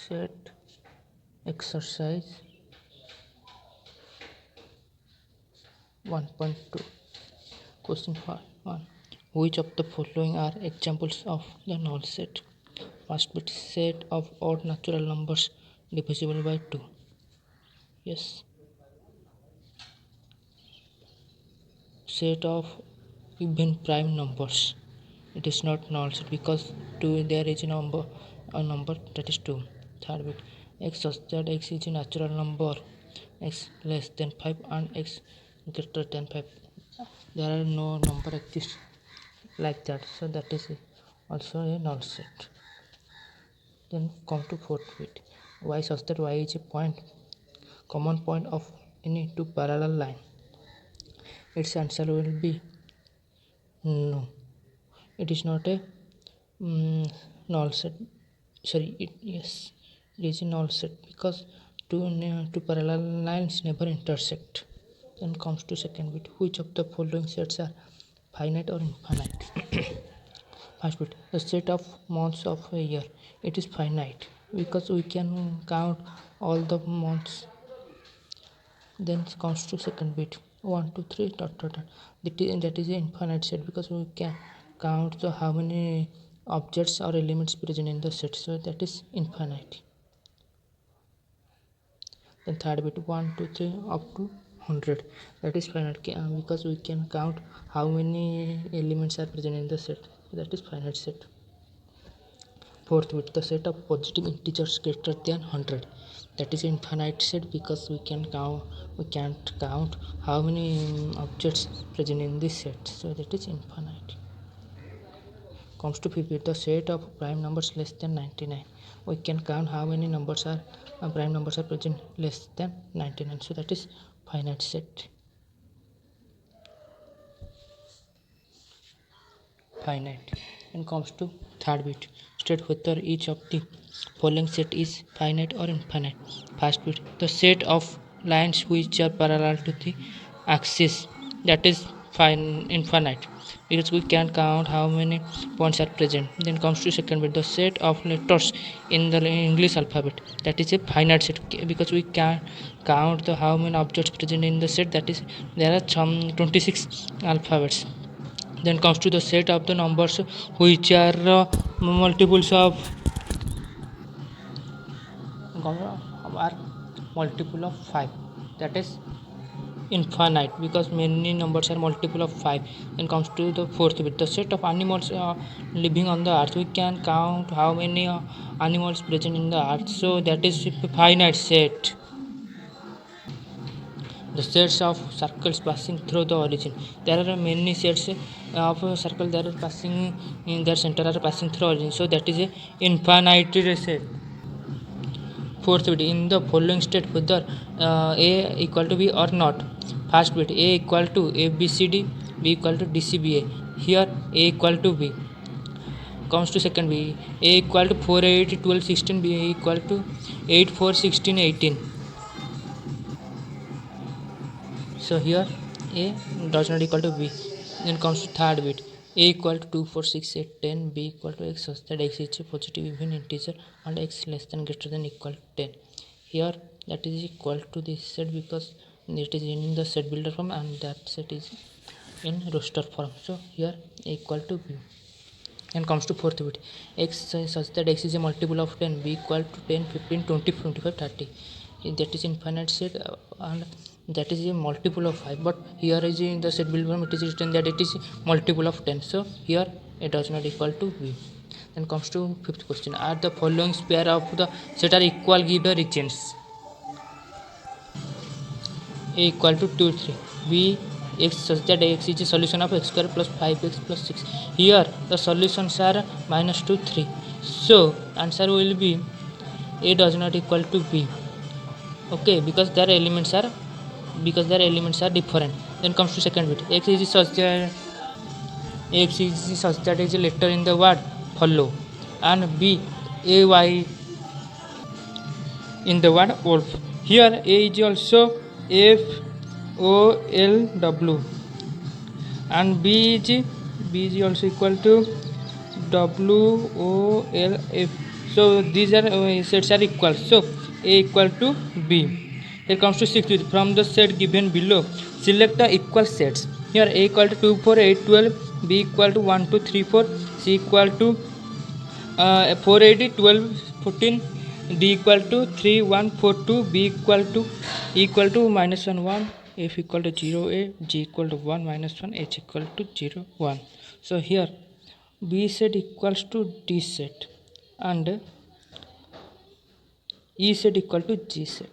Set exercise 1.2 question for 1. Which of the following are examples of the null set? First bit, set of odd natural numbers divisible by 2. Yes. Set of even prime numbers. It is not null set because 2 there is a number that is 2. Third bit, x such that x is a natural number, x less than 5 and x greater than 5. There are no number exists like that, so that is also a null set. Then come to fourth bit, y such that y is a common point of any two parallel line. Its answer will be no. It is not a null set. Yes, it is a null set because two parallel lines never intersect. Then comes to second bit, which of the following sets are finite or infinite? First bit, the set of months of a year. It is finite because we can count all the months. Then comes to second bit, 1 2 3 dot dot dot. That is an infinite set because we can count the how many objects or elements present in the set, so that is infinite. Then third bit, 1 2 3 up to 100, that is finite because we can count how many elements are present in the set, so that is finite set. Fourth bit, the set of positive integers greater than 100, that is infinite set because we can't count how many objects present in this set, so that is infinite. Comes to fifth bit, the set of prime numbers less than 99, we can count how many numbers are prime numbers are present less than 99, so that is finite set. Finite. And comes to third bit, state whether each of the following set is finite or infinite. First bit, the set of lines which are parallel to the axis, that is infinite because we can count how many points are present. Then comes to second bit, the set of letters in the English alphabet, that is a finite set because we can count the how many objects present in the set, that is there are some 26 alphabets. Then comes to the set of the numbers which are multiples of multiple of 5, that is infinite because many numbers are multiple of 5. Then comes to the fourth bit, the set of animals living on the earth, we can count how many animals present in the earth, so that is finite set. The sets of circles passing through the origin, there are many sets of circles that are passing in their center are passing through origin, so that is a infinite set. Fourth bit, in the following state whether a equal to b or not. First bit, a equal to abcd, b equal to dcba, here a equal to b. Comes to second b, a equal to 4 8 12 16, b equal to 8 4 16 18. So here a does not equal to b. Then comes to third bit, a equal to 2 4 6 8 10, b equal to x such that x is a positive even integer and x less than greater than equal to 10. Here that is equal to this set because it is in the set builder form and that set is in roster form, so here a equal to b. And comes to fourth bit, x such that x is a multiple of 10, b equal to 10 15 20 25 30, that is infinite set and that is a multiple of 5, but here is in the set build form it is written that it is multiple of 10, so here it does not equal to b. Then comes to fifth question, are the following pair of the set are equal, give the regions. A equal to 2 3, b x such that x is a solution of x square plus 5x plus 6, here the solutions are minus 2 3, so answer will be a does not equal to b. Okay, because their elements are different. Then comes to second bit, x is such that is a letter in the word follow, and b a y in the word wolf, here a is also f o l w and b is also equal to w o l f, So these are sets are equal. So A equal to B. Here comes to 6. From the set given below, select the equal sets. Here A equal to 2, 4, 8, 12. B equal to 1, 2, 3, 4. C equal to 480, 12, 14. D equal to 3, 1, 4, 2. B equal to minus 1, 1. F equal to 0, A. G equal to 1, minus 1. H equal to 0, 1. So here B set equals to D set and E set equal to G set.